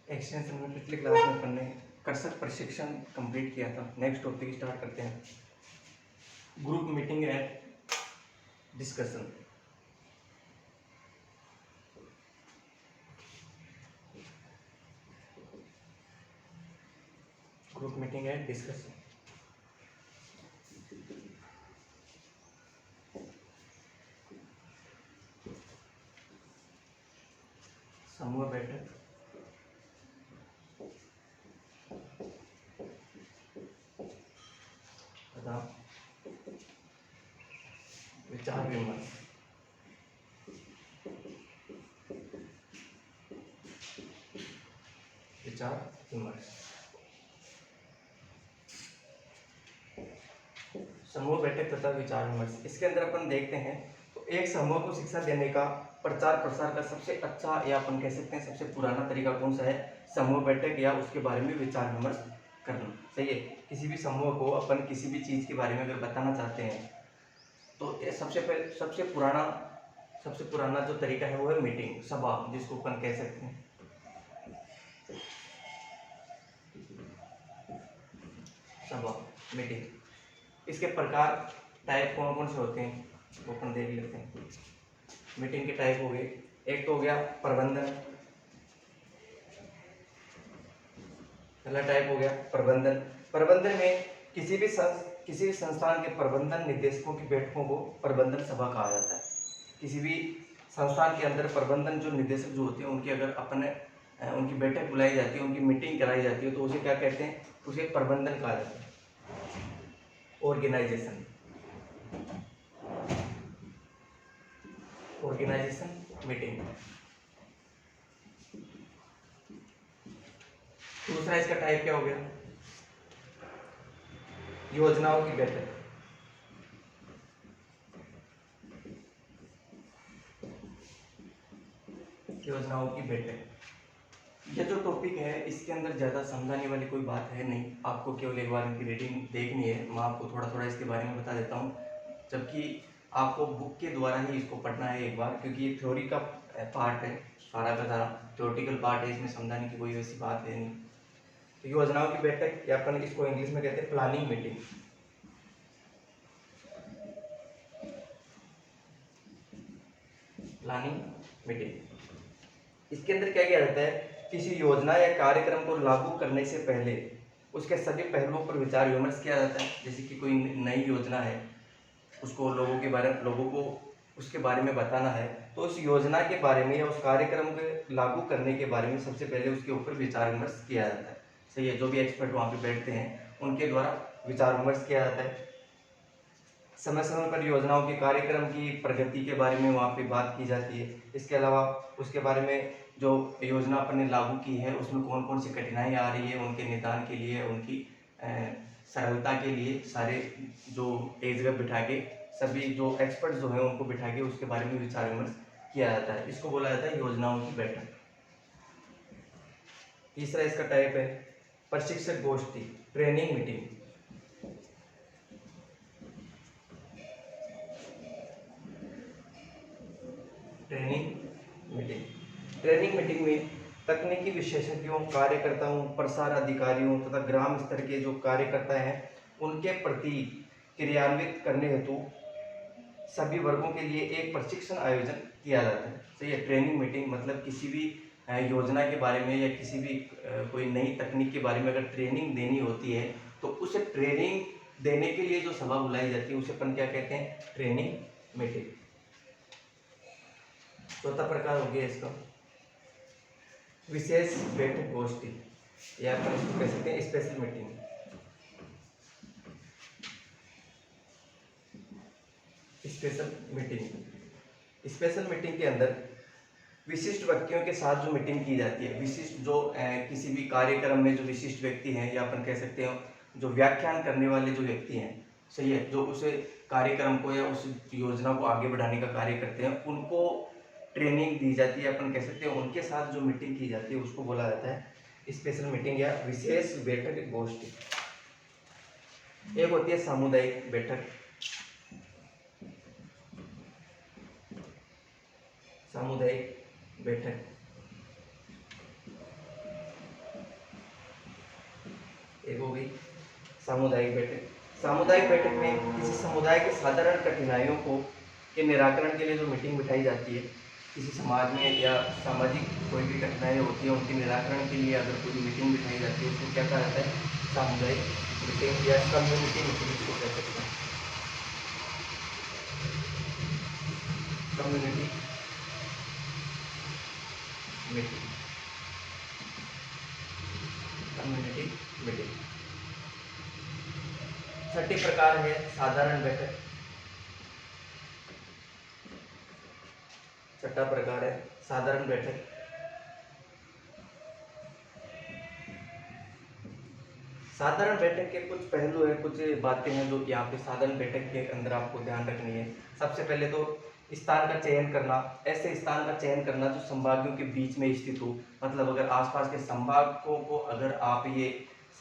Extension में पिछली class में अपन ने कर्सर प्रशिक्षण कंप्लीट किया था। नेक्स्ट टॉपिक स्टार्ट करते हैं, group meeting and discussion. Group meeting and discussion. समूह बैठक, तथा विचार विमर्श। विचार विमर्श। समूह बैठक तथा विचार विमर्श, इसके अंदर अपन देखते हैं तो एक समूह को शिक्षा देने का प्रचार प्रसार का सबसे अच्छा या अपन कह सकते हैं सबसे पुराना तरीका कौन सा है? समूह बैठक या उसके बारे में विचार विमर्श करना। सही है। किसी भी समूह को अपन किसी भी चीज़ के बारे में अगर बताना चाहते हैं तो ये सबसे पुराना जो तरीका है वो है मीटिंग, सभा, जिसको अपन कह सकते हैं सभा, मीटिंग। इसके प्रकार टाइप कौन कौन से होते हैं वो अपन देख लेते हैं। मीटिंग के टाइप हो गए, एक तो हो गया प्रबंधन। पहला टाइप हो गया प्रबंधन। प्रबंधन में किसी भी संस्थान के प्रबंधन निदेशकों की बैठकों को प्रबंधन सभा कहा जाता है। किसी भी संस्थान के अंदर प्रबंधन जो निदेशक जो होते हैं उनकी अगर अपने उनकी बैठक बुलाई जाती है, उनकी मीटिंग कराई जाती है तो उसे क्या कहते हैं? उसे प्रबंधन कहा जाता है। Organisation meeting. दूसरा इसका टाइप क्या हो गया? योजनाओं की बैठक। योजनाओं की बैठक, ये जो टॉपिक है इसके अंदर ज़्यादा समझाने वाली कोई बात है नहीं, आपको केवल एक बार इनकी रीडिंग देखनी है। मैं आपको थोड़ा थोड़ा इसके बारे में बता देता हूँ, जबकि आपको बुक के द्वारा ही इसको पढ़ना है एक बार, क्योंकि ये थ्योरी का पार्ट है, सारा का सारा थ्योरेटिकल पार्ट है, इसमें समझाने की कोई वैसी बात है नहीं। तो योजनाओं की बैठक या अपन इसको इंग्लिश में कहते हैं प्लानिंग मीटिंग। प्लानिंग मीटिंग, इसके अंदर क्या किया जाता है? किसी योजना या कार्यक्रम को लागू करने से पहले उसके सभी पहलुओं पर विचार विमर्श किया जाता है। जैसे कि कोई नई योजना है, उसको लोगों को उसके बारे में बताना है, तो उस योजना के बारे में या उस कार्यक्रम के लागू करने के बारे में सबसे पहले उसके ऊपर विचार विमर्श किया जाता है। सही है। जो भी एक्सपर्ट वहाँ पे बैठते हैं उनके द्वारा विचार विमर्श किया जाता है। समय समय पर योजनाओं के कार्यक्रम की प्रगति के बारे में वहाँ पे बात की जाती है। इसके अलावा उसके बारे में जो योजना अपन ने लागू की है उसमें कौन कौन सी कठिनाई आ रही है, उनके निदान के लिए, उनकी सरलता के लिए सारे जो एक जगह बिठा के सभी जो एक्सपर्ट जो है उनको बिठा के उसके बारे में विचार विमर्श किया जाता है। इसको बोला जाता है योजनाओं की बैठक। तीसरा इसका टाइप है प्रशिक्षक गोष्ठी, ट्रेनिंग मीटिंग। ट्रेनिंग मीटिंग में तकनीकी विशेषज्ञों, कार्यकर्ताओं, प्रसार अधिकारियों तथा ग्राम स्तर के जो कार्यकर्ता हैं उनके प्रति क्रियान्वित करने हेतु सभी वर्गों के लिए एक प्रशिक्षण आयोजन किया जाता है। तो ये ट्रेनिंग मीटिंग मतलब किसी भी योजना के बारे में या किसी भी कोई नई तकनीक के बारे में अगर ट्रेनिंग देनी होती है तो उसे ट्रेनिंग देने के लिए जो सभा बुलाई जाती है उसे अपन क्या कहते हैं? Training meeting. चौथा प्रकार हो गया इसका विशेष बैठक गोष्ठी, या अपन इसको कह सकते हैं स्पेशल मीटिंग। स्पेशल मीटिंग के अंदर विशिष्ट व्यक्तियों के साथ जो मीटिंग की जाती है, विशिष्ट जो किसी भी कार्यक्रम में जो विशिष्ट व्यक्ति हैं या अपन कह सकते हैं जो व्याख्यान करने वाले जो व्यक्ति हैं, सही है, जो उस कार्यक्रम को या उस योजना को आगे बढ़ाने का कार्य करते हैं, उनको ट्रेनिंग दी जाती है, अपन कह सकते हैं उनके साथ जो मीटिंग की जाती है उसको बोला जाता है स्पेशल मीटिंग या विशेष बैठक गोष्ठी। एक होती है सामुदायिक बैठक, सामुदायिक बैठक, एक हो गई सामुदायिक बैठक। सामुदायिक बैठक में किसी समुदाय के साधारण कठिनाइयों को के निराकरण के लिए जो मीटिंग बिठाई जाती है, किसी समाज में या सामाजिक कोई भी कठिनाई होती है उनके निराकरण के लिए अगर कोई मीटिंग बिठाई जाती है उसको क्या कहा जाता है? सामुदायिक मीटिंग या कम्युनिटी मीटिंग इसको कह सकते हैं। Community meeting, community meeting. छठी प्रकार है साधारण बैठक। छठा प्रकार है साधारण बैठक। साधारण बैठक के कुछ पहलू है, कुछ बातें हैं जो यहाँ पे साधारण बैठक के अंदर आपको ध्यान रखनी है। सबसे पहले तो स्थान का चयन करना, ऐसे स्थान का चयन करना जो संभागों के बीच में स्थित हो। मतलब अगर आसपास के संभागों को अगर आप ये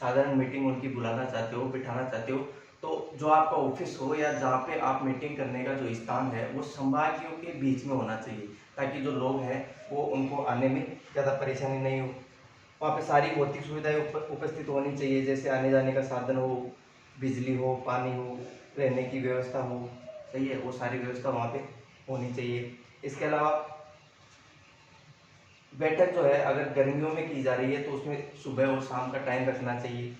साधारण मीटिंग उनकी बुलाना चाहते हो, बिठाना चाहते हो, तो जो आपका ऑफिस हो या जहाँ पे आप मीटिंग करने का जो स्थान है वो संभागों के बीच में होना चाहिए, ताकि जो लोग हैं वो उनको आने में ज़्यादा परेशानी नहीं हो। वहाँ पे सारी भौतिक सुविधाएं उपस्थित होनी चाहिए, जैसे आने जाने का साधन हो, बिजली हो, पानी हो, रहने की व्यवस्था हो, सही है, वो सारी व्यवस्था वहाँ पे होनी चाहिए। इसके अलावा बैठक जो है अगर गर्मियों में की जा रही है तो उसमें सुबह और शाम का टाइम रखना चाहिए।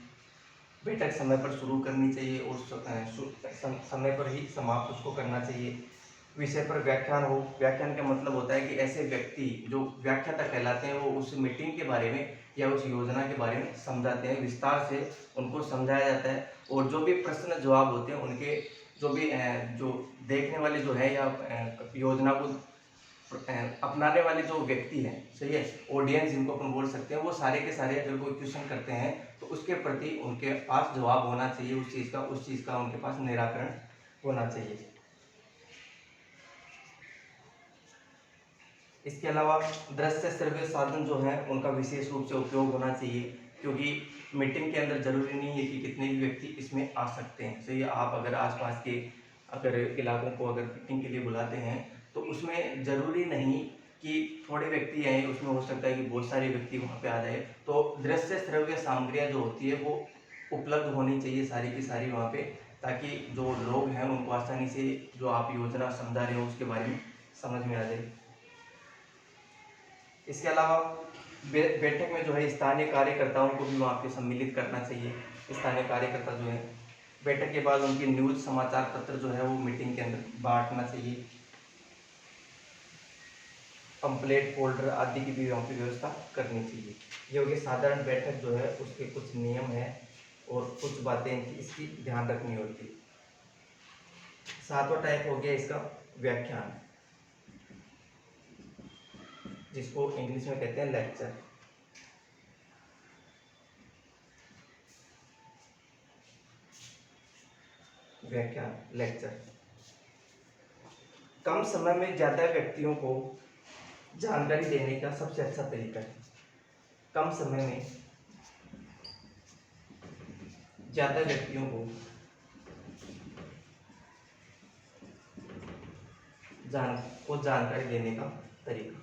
बैठक समय पर शुरू करनी चाहिए और समय पर ही समाप्त उसको करना चाहिए। विषय पर व्याख्यान हो। व्याख्यान का मतलब होता है कि ऐसे व्यक्ति जो व्याख्याता कहलाते हैं वो उस मीटिंग के बारे में या उस योजना के बारे में समझाते हैं, विस्तार से उनको समझाया जाता है। और जो भी प्रश्न जवाब होते हैं उनके जो भी जो देखने वाले जो है या योजना को अपनाने वाले जो व्यक्ति हैं, सही है, ऑडियंस जिनको अपन बोल सकते हैं, वो सारे के सारे अगर कोई क्वेश्चन करते हैं तो उसके प्रति उनके पास जवाब होना चाहिए, उस चीज़ का उनके पास निराकरण होना चाहिए। इसके अलावा दृश्य श्रव्य साधन जो हैं उनका विशेष रूप से उपयोग होना चाहिए, क्योंकि मीटिंग के अंदर जरूरी नहीं है कि कितने भी व्यक्ति इसमें आ सकते हैं। सही है, आप अगर आसपास के अगर इलाकों को अगर मीटिंग के लिए बुलाते हैं तो उसमें ज़रूरी नहीं कि थोड़े व्यक्ति आए, उसमें हो सकता है कि बहुत सारे व्यक्ति वहाँ पे आ जाए। तो दृश्य श्रव्य सामग्रियाँ जो होती है वो उपलब्ध होनी चाहिए सारी की सारी वहाँ पे, ताकि जो लोग हैं उनको आसानी से जो आप योजना समझा रहे हो उसके बारे में समझ में आ जाए। इसके अलावा बैठक में जो है स्थानीय कार्यकर्ताओं को भी वहाँ पे सम्मिलित करना चाहिए। स्थानीय कार्यकर्ता जो है बैठक के बाद उनकी न्यूज़ समाचार पत्र जो है वो मीटिंग के अंदर बांटना चाहिए। पंपलेट फोल्डर आदि की भी वहाँ पे व्यवस्था करनी चाहिए। ये हो गया साधारण बैठक जो है उसके कुछ नियम हैं और कुछ बातें इसकी ध्यान रखनी होती है। सातवां टाइप हो गया इसका व्याख्यान, जिसको इंग्लिश में कहते हैं लेक्चर। व्याख्यान, लेक्चर कम समय में ज्यादा व्यक्तियों को जानकारी देने का सबसे अच्छा तरीका है। कम समय में ज्यादा व्यक्तियों को जानकारी देने का तरीका।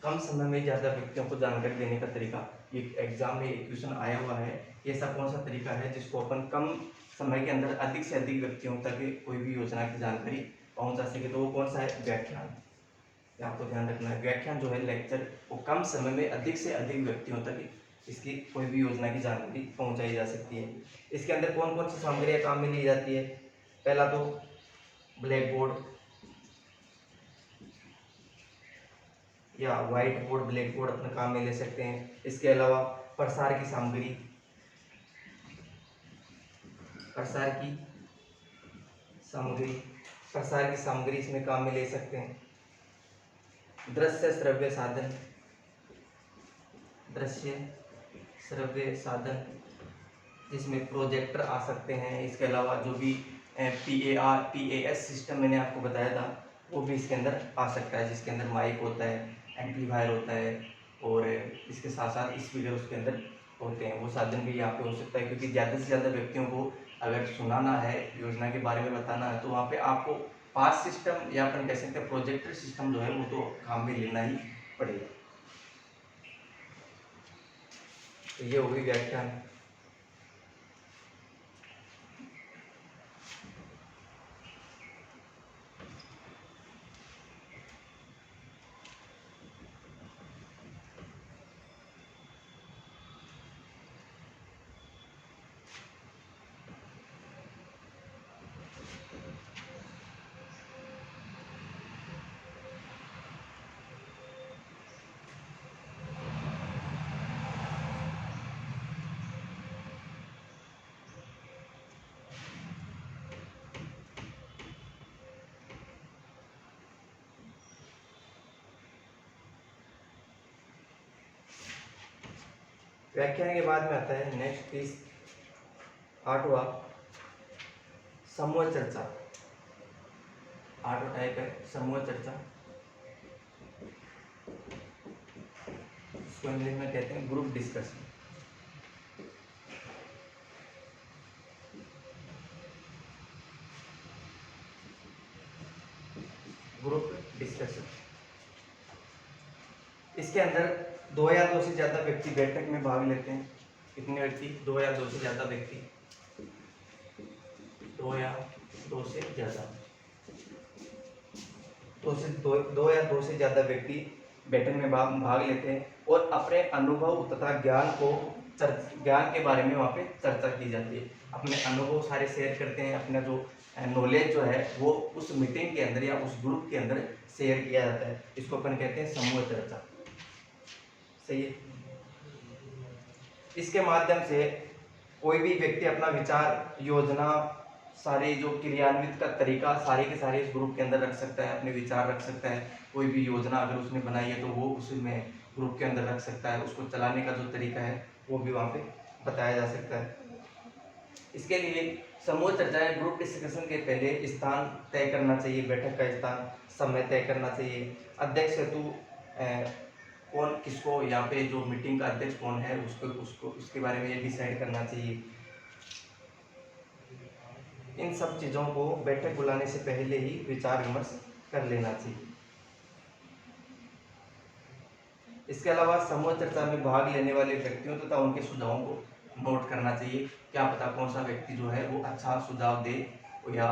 कम समय में ज्यादा व्यक्तियों को जानकारी देने का तरीका, एक एग्जाम में एक क्वेश्चन आया हुआ है, ऐसा कौन सा तरीका है जिसको अपन कम समय के अंदर अधिक से अधिक व्यक्तियों तक कोई भी योजना की जानकारी पहुंचा सके, तो वो कौन सा है? व्याख्यान। आपको ध्यान रखना है, व्याख्यान जो है लेक्चर वो कम समय में अधिक से अधिक व्यक्तियों तक इसकी कोई भी योजना की जानकारी पहुंचाई जा सकती है। इसके अंदर कौन कौन सी सामग्रियाँ काम में ली जाती है? पहला तो ब्लैक बोर्ड या व्हाइट बोर्ड, ब्लैक बोर्ड अपने काम में ले सकते हैं। इसके अलावा प्रसार की सामग्री, प्रसार की सामग्री इसमें काम में ले सकते हैं। दृश्य श्रव्य साधन जिसमें प्रोजेक्टर आ सकते हैं। इसके अलावा जो भी PAS सिस्टम मैंने आपको बताया था वो भी इसके अंदर आ सकता है, जिसके अंदर माइक होता है, एम्पलीफायर होता है और इसके साथ साथ स्पीकर उसके अंदर होते हैं। वो साधन भी यहाँ पे हो सकता है, क्योंकि ज़्यादा से ज़्यादा व्यक्तियों को अगर सुनाना है, योजना के बारे में बताना है, तो वहाँ पे आपको पास सिस्टम या अपन कह सकते हैं प्रोजेक्टर सिस्टम जो है वो तो काम में लेना ही पड़ेगा। तो ये हो गई व्याख्यान। व्याख्यान के बाद में आता है नेक्स्ट 8वां समूह चर्चा। 8वां टाइप है समूह चर्चा, इसको इंग्लिश में कहते हैं ग्रुप डिस्कशन। ग्रुप डिस्कशन, इसके अंदर 2 या 2 से ज्यादा व्यक्ति बैठक में भाग लेते हैं। कितने व्यक्ति? 2 या 2 से ज्यादा व्यक्ति, 2 या 2 से ज्यादा, 2 या 2 से ज्यादा व्यक्ति बैठक में भाग लेते हैं और अपने अनुभव तथा ज्ञान के बारे में वहाँ पे चर्चा की जाती है। अपने अनुभव सारे शेयर करते हैं, अपना जो नॉलेज जो है वो उस मीटिंग के अंदर या उस ग्रुप के अंदर शेयर किया जाता है। इसको अपन कहते हैं समूह चर्चा। सही है। इसके माध्यम से कोई भी व्यक्ति अपना विचार, योजना, सारे जो क्रियान्वित का तरीका सारे के सारे इस ग्रुप के अंदर रख सकता है, अपने विचार रख सकता है। कोई भी योजना अगर उसने बनाई है तो वो उसमें ग्रुप के अंदर रख सकता है। उसको चलाने का जो तरीका है वो भी वहाँ पे बताया जा सकता है। इसके लिए समूह चर्चा या ग्रुप डिस्कशन के पहले स्थान तय करना चाहिए, बैठक का स्थान, समय तय करना चाहिए। अध्यक्ष हेतु कौन किसको, यहाँ पे जो मीटिंग का अध्यक्ष कौन है उसको उसके बारे में ये डिसाइड करना चाहिए। इन सब चीज़ों को बैठक बुलाने से पहले ही विचार विमर्श कर लेना चाहिए। इसके अलावा समूह चर्चा में भाग लेने वाले व्यक्तियों तथा उनके सुझावों को नोट करना चाहिए। क्या पता कौन सा व्यक्ति जो है वो अच्छा सुझाव दे या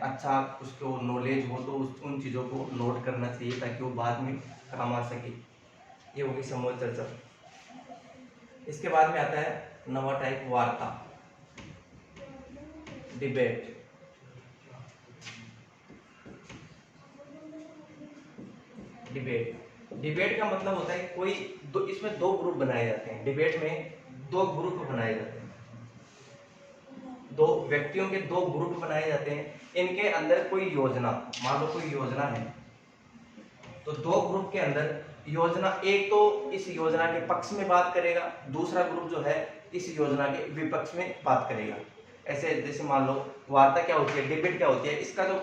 अच्छा उसको नॉलेज हो, तो उन चीज़ों को नोट करना चाहिए ताकि वो बाद में काम आ सके। ये होगी समूह चर्चा। इसके बाद में आता है 9वां टाइप वार्ता, डिबेट। डिबेट का मतलब होता है कोई इसमें 2 ग्रुप बनाए जाते हैं। डिबेट में 2 ग्रुप बनाए जाते हैं, 2 व्यक्तियों के 2 ग्रुप बनाए जाते हैं। इनके अंदर कोई योजना, मान लो कोई योजना है तो 2 ग्रुप के अंदर योजना, एक तो इस योजना के पक्ष में बात करेगा, दूसरा ग्रुप जो है इस योजना के विपक्ष में बात करेगा। ऐसे जैसे मान लो वार्ता क्या होती है, डिबेट क्या होती है, इसका जो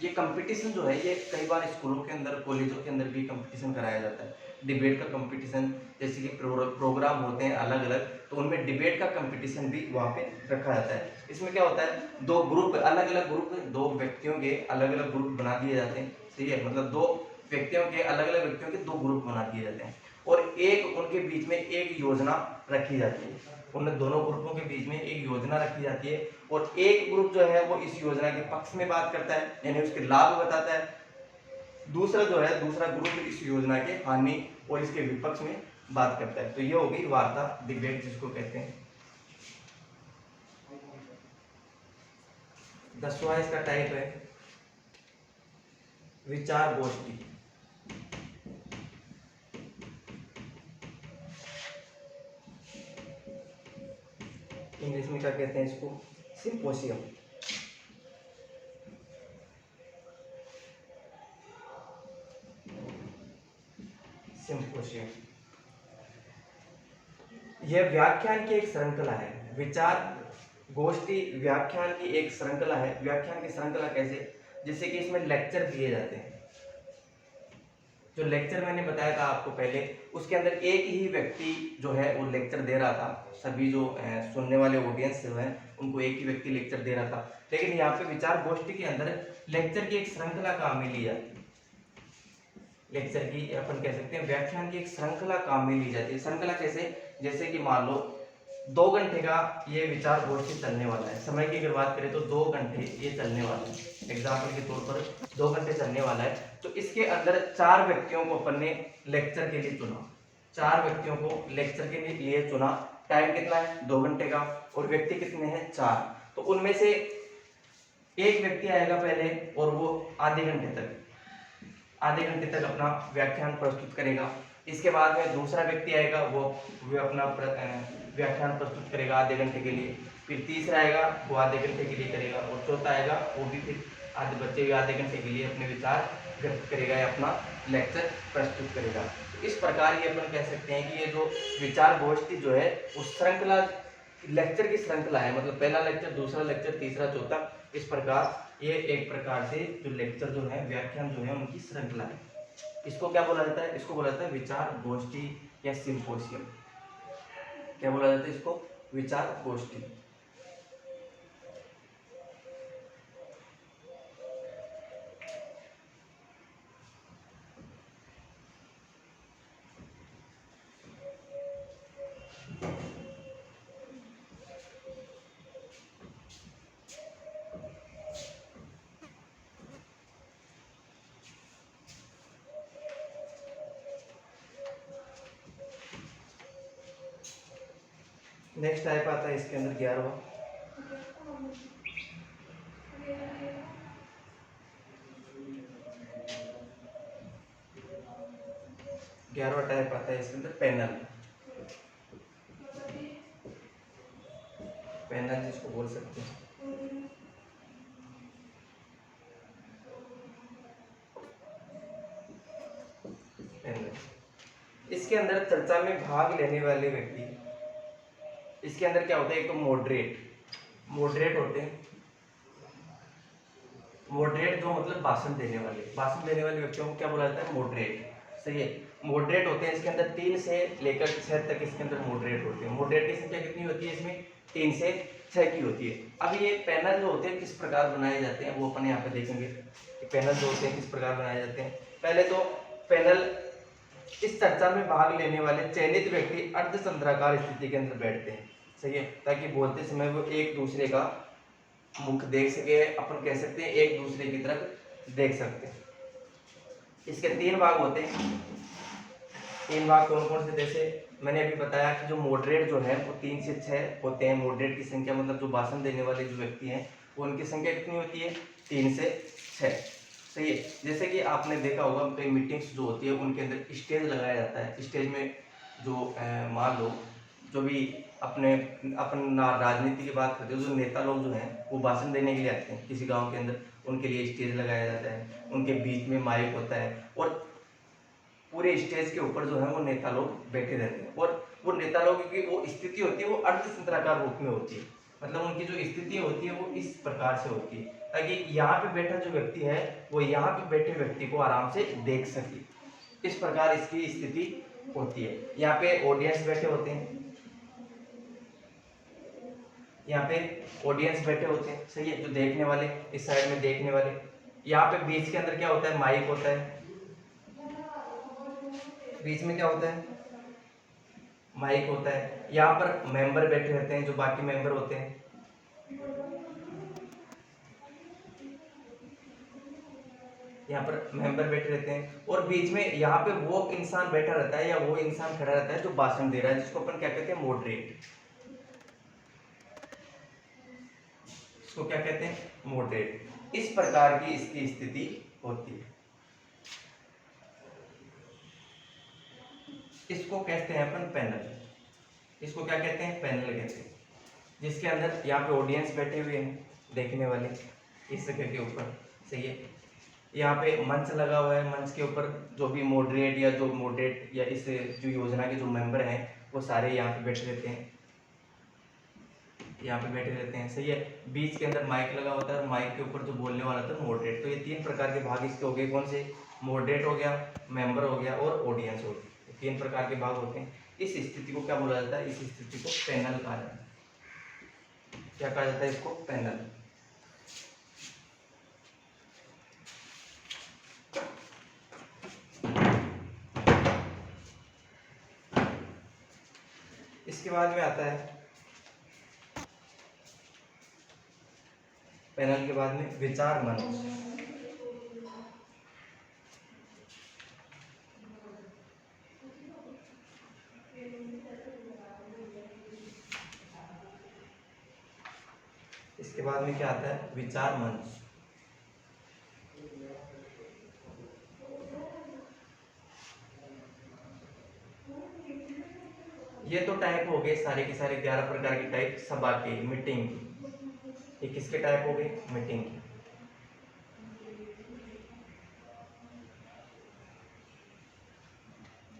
ये कंपटीशन जो है ये कई बार स्कूलों के अंदर, कॉलेजों के अंदर भी कंपटीशन कराया जाता है। डिबेट का कंपटीशन, जैसे कि प्रोग्राम होते हैं अलग अलग, तो उनमें डिबेट का कंपटीशन भी वहाँ पे रखा जाता है। इसमें क्या होता है, 2 ग्रुप, अलग अलग ग्रुप, 2 व्यक्तियों के अलग अलग ग्रुप बना दिए जाते हैं। सही है, मतलब 2 व्यक्तियों के अलग अलग व्यक्तियों के 2 ग्रुप बना दिए जाते हैं और एक उनके बीच में एक योजना रखी जाती है। उन दोनों ग्रुपों के बीच में एक योजना रखी जाती है और एक ग्रुप जो है वो इस योजना के पक्ष में बात करता है, यानी उसके लाभ बताता है। दूसरा जो है, दूसरा ग्रुप इस योजना के हानि और इसके विपक्ष में बात करता है। तो ये हो गई वार्ता, डिबेट जिसको कहते हैं। 10वां इसका टाइप है विचार गोष्ठी। इंग्लिश में क्या कहते हैं इसको, सिम्पोसियम। सिम्पोसियम यह व्याख्यान की एक श्रृंखला है। विचार गोष्ठी व्याख्यान की एक श्रृंखला है। व्याख्यान की श्रृंखला कैसे, जैसे कि इसमें लेक्चर दिए जाते हैं, जो लेक्चर मैंने बताया था आपको पहले, उसके अंदर एक ही व्यक्ति जो है वो लेक्चर दे रहा था, सभी जो सुनने वाले ऑडियंस जो है उनको एक ही व्यक्ति लेक्चर दे रहा था। लेकिन यहाँ पे विचार गोष्ठी के अंदर लेक्चर की एक श्रृंखला काम में ली जाती है। लेक्चर की अपन कह सकते हैं व्याख्यान की एक श्रृंखला काम में ली जाती है। श्रृंखला कैसे, जैसे कि मान लो 2 घंटे का ये विचार गोष्ठी चलने वाला है। समय की अगर बात करें तो 2 घंटे ये चलने वाला है, एग्जाम्पल के तौर पर 2 घंटे चलने वाला है। तो इसके अंदर 4 व्यक्तियों को अपन ने लेक्चर के लिए चुना, 4 व्यक्तियों को लेक्चर के लिए चुना। टाइम कितना है, 2 घंटे का, और व्यक्ति कितने हैं, 4। तो उनमें से एक व्यक्ति आएगा पहले और वो आधे घंटे तक अपना व्याख्यान प्रस्तुत करेगा। इसके बाद में दूसरा व्यक्ति आएगा, वो अपना व्याख्यान प्रस्तुत करेगा आधे घंटे के लिए। फिर तीसरा आएगा, वो आधे घंटे के लिए करेगा, और चौथा आएगा, वो भी फिर बच्चे भी आधे घंटे के लिए अपने विचार व्यक्त करेगा या अपना लेक्चर प्रस्तुत करेगा। तो इस प्रकार ये अपन कह सकते हैं कि ये जो विचार गोष्ठी जो है उस श्रृंखला लेक्चर की श्रृंखला है, मतलब पहला लेक्चर, दूसरा लेक्चर, तीसरा, चौथा, इस प्रकार ये एक प्रकार से जो लेक्चर जो है, व्याख्यान जो है, उनकी श्रृंखला है। इसको क्या बोला जाता है, इसको बोला जाता है विचार गोष्ठी या सिंपोजियम। क्या बोला जाता है इसको, विचार गोष्ठी। नेक्स्ट टाइप आता है इसके अंदर 11वां। 11वां टाइप आता है इसके अंदर पैनल। पैनल जिसको बोल सकते हैं। पैनल, इसके अंदर चर्चा में भाग लेने वाले व्यक्ति, इसके अंदर क्या होता है, एक तो मॉडरेट होते हैं। मॉडरेट जो मतलब भाषण देने वाले व्यक्तियों को क्या बोला जाता है, मॉडरेट। सही है, मॉडरेट होते हैं। इसके अंदर 3 से लेकर 6 तक इसके अंदर मॉडरेट होते हैं। मॉडरेट की संख्या कितनी होती है इसमें, 3 से 6 की होती है। अब ये पैनल जो होते हैं किस प्रकार बनाए जाते हैं वो अपन यहाँ पे देखेंगे कि पैनल जो होते हैं किस प्रकार बनाए जाते हैं। पहले तो पैनल, इस चर्चा में भाग लेने वाले चयनित व्यक्ति अर्धचंद्राकार स्थिति के अंदर बैठते हैं। सही है, ताकि बोलते समय वो एक दूसरे का मुख देख सके, अपन कह सकते हैं एक दूसरे की तरफ देख सकते हैं। इसके 3 भाग होते हैं। 3 भाग कौन कौन से, जैसे मैंने अभी बताया कि जो मॉडरेट जो है वो 3 से 6 होते हैं। मॉडरेट की संख्या मतलब जो भाषण देने वाले जो व्यक्ति हैं वो उनकी संख्या कितनी होती है, 3 से 6। सही है, जैसे कि आपने देखा होगा कई मीटिंग्स जो होती है उनके अंदर स्टेज लगाया जाता है। स्टेज में जो मान लो जो भी अपन राजनीति की बात करते हैं, जो नेता लोग जो हैं वो भाषण देने के लिए आते हैं किसी गांव के अंदर, उनके लिए स्टेज लगाया जाता है, उनके बीच में माइक होता है, और पूरे स्टेज के ऊपर जो है वो नेता लोग बैठे रहते हैं। और वो नेता लोगों की वो स्थिति होती है वो अर्धचंद्राकार रूप में होती है, मतलब उनकी जो स्थिति होती है वो इस प्रकार से होती है ताकि यहाँ पे बैठा जो व्यक्ति है वो यहाँ पे बैठे व्यक्ति को आराम से देख सके। इस प्रकार इसकी स्थिति होती है। यहाँ पे ऑडियंस बैठे होते हैं, यहाँ पे ऑडियंस बैठे होते हैं। सही है, जो देखने वाले, इस साइड में देखने वाले। यहाँ पे बीच के अंदर क्या होता है, माइक होता है। बीच में क्या होता है, माइक होता है। यहाँ पर मेंबर बैठे रहते हैं, जो बाकी मेंबर होते हैं। यहाँ पर मेंबर बैठे रहते हैं, और बीच में यहाँ पे वो इंसान बैठा रहता है या वो इंसान खड़ा रहता है जो भाषण दे रहा है, जिसको अपन क्या कहते हैं, मॉडरेट। इसको क्या कहते हैं, मॉडरेट। इस प्रकार की इसकी स्थिति होती है। इसको कहते हैं अपन पैनल। इसको क्या कहते हैं, पैनल कहते हैं। जिसके अंदर यहाँ पे ऑडियंस बैठे हुए हैं, देखने वाले, इस जगह के ऊपर। सही है, यहाँ पे मंच लगा हुआ है। मंच के ऊपर जो भी मॉडरेट या इस जो योजना के जो मेंबर हैं वो सारे यहाँ पे बैठे रहते हैं, यहाँ पे बैठे रहते हैं। सही है, बीच के अंदर माइक लगा होता है और माइक के ऊपर जो बोलने वाला था मॉडरेट। तो ये 3 प्रकार के भाग इसके हो गए, कौन से, मॉडरेट हो गया, मेंबर हो गया और ऑडियंस हो गया। 3 प्रकार के भाग होते हैं। इस स्थिति को क्या बोला जाता है? इस स्थिति को पैनल कहा जाता है। क्या कहा जाता है इसको? पैनल। इसके बाद में आता है, पैनल के बाद में विचार मंच। इसके बाद में क्या आता है? विचार मंच। ये तो टाइप हो गए सारे के सारे 11 प्रकार के टाइप सभा के, मीटिंग की। ये किसके टाइप हो गए? मीटिंग के।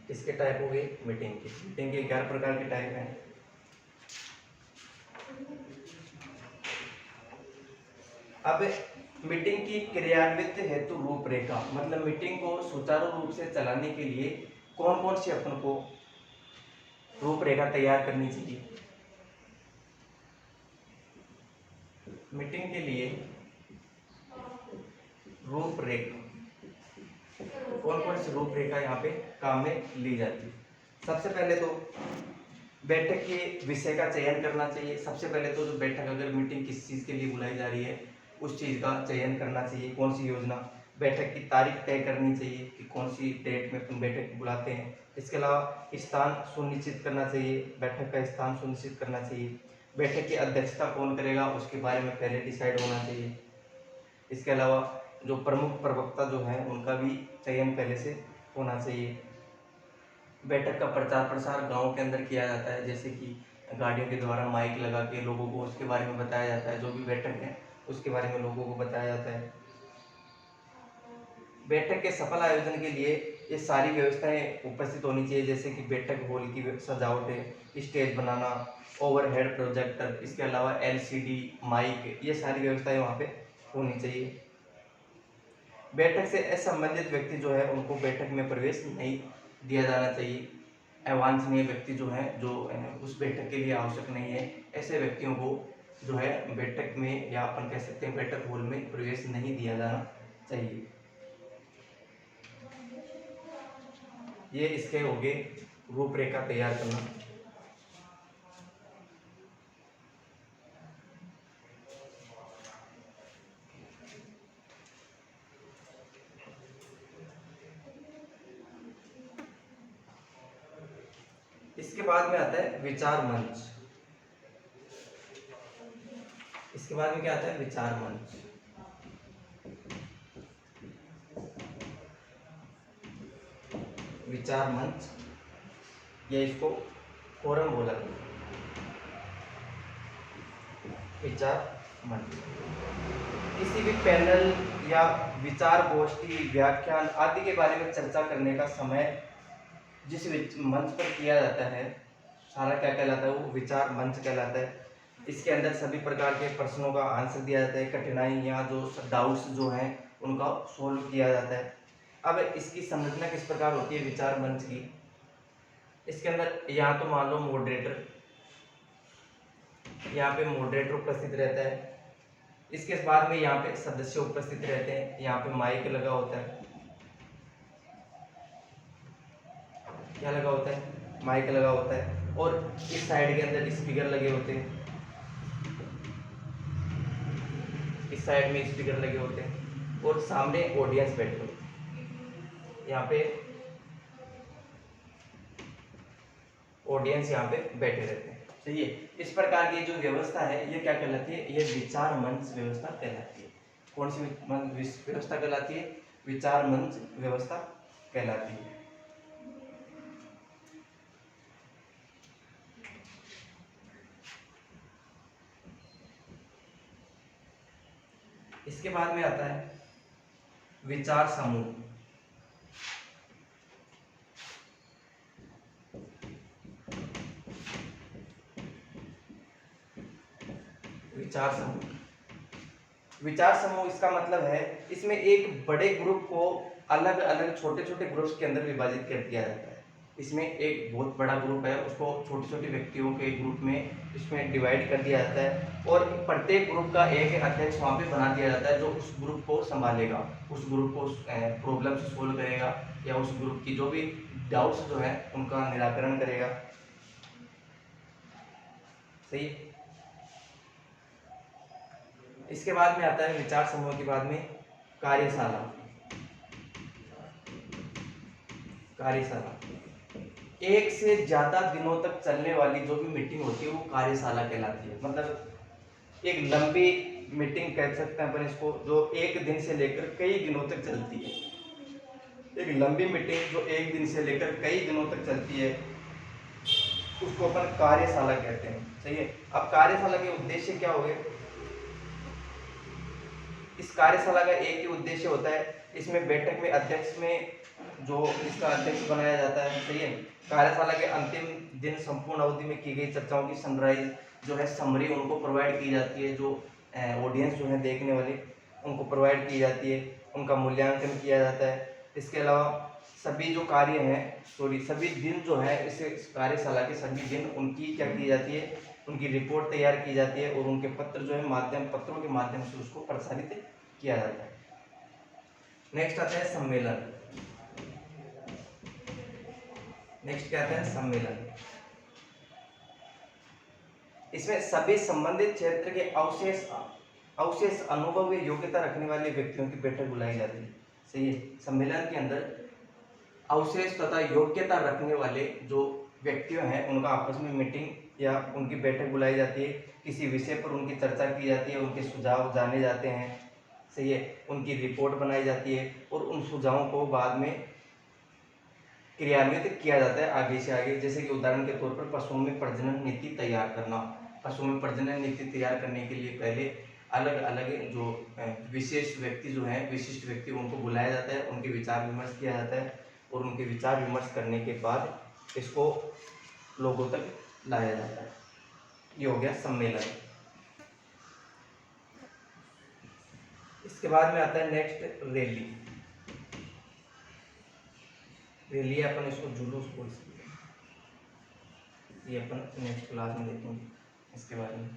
किसके टाइप हो गए? मीटिंग के। मीटिंग के 11 प्रकार के टाइप हैं। अब मीटिंग की क्रियान्वित हेतु रूपरेखा, मतलब मीटिंग को सुचारू रूप से चलाने के लिए कौन कौन सी अपन को रूपरेखा तैयार करनी चाहिए? मीटिंग के लिए रूपरेखा, कौन कौन सी रूपरेखा यहाँ पे काम में ली जाती है? सबसे पहले तो बैठक के विषय का चयन करना चाहिए। सबसे पहले तो जो बैठक, अगर मीटिंग किस चीज़ के लिए बुलाई जा रही है उस चीज़ का चयन करना चाहिए, कौन सी योजना। बैठक की तारीख तय करनी चाहिए कि कौन सी डेट में अपन बैठक बुलाते हैं। इसके अलावा स्थान सुनिश्चित करना चाहिए, बैठक का स्थान सुनिश्चित करना चाहिए। बैठक की अध्यक्षता कौन करेगा उसके बारे में पहले डिसाइड होना चाहिए। इसके अलावा जो प्रमुख प्रवक्ता जो हैं उनका भी चयन पहले से होना चाहिए। बैठक का प्रचार प्रसार गांव के अंदर किया जाता है, जैसे कि गाड़ियों के द्वारा माइक लगा के लोगों को उसके बारे में बताया जाता है। जो भी बैठक है उसके बारे में लोगों को बताया जाता है। बैठक के सफल आयोजन के लिए ये सारी व्यवस्थाएं उपस्थित होनी चाहिए, जैसे कि बैठक हॉल की सजावटें, स्टेज बनाना, ओवरहेड प्रोजेक्टर, इसके अलावा एलसीडी, माइक, ये सारी व्यवस्थाएं वहाँ पे होनी चाहिए। बैठक से असंबंधित व्यक्ति जो है उनको बैठक में प्रवेश नहीं दिया जाना चाहिए। अवांछनीय व्यक्ति जो है, जो उस बैठक के लिए आवश्यक नहीं है, ऐसे व्यक्तियों को जो है बैठक में, या अपन कह सकते हैं बैठक हॉल में प्रवेश नहीं दिया जाना चाहिए। ये इसके हो गए रूपरेखा तैयार करना। इसके बाद में आता है विचार मंच। इसके बाद में क्या आता है? विचार मंच। विचार मंच, ये इसको फोरम बोला जाता है। विचार मंच किसी भी पैनल या विचार गोष्ठी, व्याख्यान आदि के बारे में चर्चा करने का समय जिस मंच पर किया जाता है, सारा क्या कहलाता है? वो विचार मंच कहलाता है। इसके अंदर सभी प्रकार के प्रश्नों का आंसर दिया जाता है, कठिनाइयाँ जो डाउट्स जो हैं उनका सोल्व किया जाता है। अब इसकी संरचना किस प्रकार होती है विचार मंच की? इसके अंदर यहाँ तो मान लो मॉडरेटर, यहाँ पे मॉडरेटर उपस्थित रहता है। इसके बाद में यहाँ पे सदस्य उपस्थित रहते हैं, यहाँ पे माइक लगा होता है। क्या लगा होता है? माइक लगा होता है। और इस साइड के अंदर स्पीकर लगे होते हैं, इस साइड में स्पीकर लगे होते हैं, और सामने ऑडियंस बैठे होते हैं। यहाँ पे ऑडियंस यहाँ पे बैठे रहते हैं। सही है। इस प्रकार की जो व्यवस्था है ये क्या कहलाती है? ये विचार मंच व्यवस्था कहलाती है। कौन सी व्यवस्था कहलाती है? विचार मंच व्यवस्था कहलाती है। इसके बाद में आता है विचार समूह। विचार समूह, विचार समूह इसका मतलब है इसमें एक बड़े ग्रुप को अलग अलग छोटे छोटे ग्रुप्स के अंदर विभाजित कर दिया जाता है। इसमें एक बहुत बड़ा ग्रुप है, उसको छोटे छोटे व्यक्तियों के ग्रुप में इसमें डिवाइड कर दिया जाता है और प्रत्येक ग्रुप का एक अध्यक्ष वहाँ पे बना दिया जाता है जो उस ग्रुप को संभालेगा, उस ग्रुप को प्रॉब्लम सोल्व करेगा या उस ग्रुप की जो भी डाउट्स जो है उनका निराकरण करेगा। सही है। इसके बाद में आता है विचार समूह के बाद में कार्यशाला। कार्यशाला एक से ज्यादा दिनों तक चलने वाली जो भी मीटिंग होती है वो कार्यशाला कहलाती है। मतलब एक लंबी मीटिंग कह सकते हैं अपन इसको, जो एक दिन से लेकर कई दिनों तक चलती है। एक लंबी मीटिंग जो एक दिन से लेकर कई दिनों तक चलती है उसको अपन कार्यशाला कहते हैं। सही है। अब कार्यशाला के उद्देश्य क्या हो गए? इस कार्यशाला का एक ही उद्देश्य होता है, इसमें बैठक में अध्यक्ष में जो इसका अध्यक्ष बनाया जाता है। सही है। कार्यशाला के अंतिम दिन संपूर्ण अवधि में की गई चर्चाओं की समराइज जो है समरी उनको प्रोवाइड की जाती है, जो ऑडियंस जो है देखने वाले उनको प्रोवाइड की जाती है, उनका मूल्यांकन किया जाता है। इसके अलावा सभी जो कार्य हैं सभी दिन जो है इस कार्यशाला के सभी दिन उनकी क्या की जाती है, उनकी रिपोर्ट तैयार की जाती है और उनके पत्र जो है पत्रों के माध्यम से उसको प्रसारित किया जाता है। नेक्स्ट आता है सम्मेलन। नेक्स्ट क्या आता है? सम्मेलन। इसमें सभी संबंधित क्षेत्र के अवशेष अनुभव या योग्यता रखने वाले व्यक्तियों की बैठक बुलाई जाती है। सही है। सम्मेलन के अंदर अवशेष तथा योग्यता रखने वाले जो व्यक्ति हैं उनका आपस में मीटिंग या उनकी बैठक बुलाई जाती है, किसी विषय पर उनकी चर्चा की जाती है, उनके सुझाव जाने जाते हैं। सही है। उनकी रिपोर्ट बनाई जाती है और उन सुझावों को बाद में क्रियान्वित किया जाता है आगे से आगे। जैसे कि उदाहरण के तौर पर पशुओं में प्रजनन नीति तैयार करना। पशुओं में प्रजनन नीति तैयार करने के लिए पहले अलग अलग जो विशेष व्यक्ति जो हैं, विशिष्ट व्यक्ति, उनको बुलाया जाता है, उनके विचार विमर्श किया जाता है और उनके विचार विमर्श करने के बाद इसको लोगों तक लाया जाता है। ये हो गया सम्मेलन। इसके बाद में आता है नेक्स्ट रैली। रैली अपन इसको जुलूस बोल सकते हैं। ये अपन नेक्स्ट क्लास में देखेंगे इसके बारे में।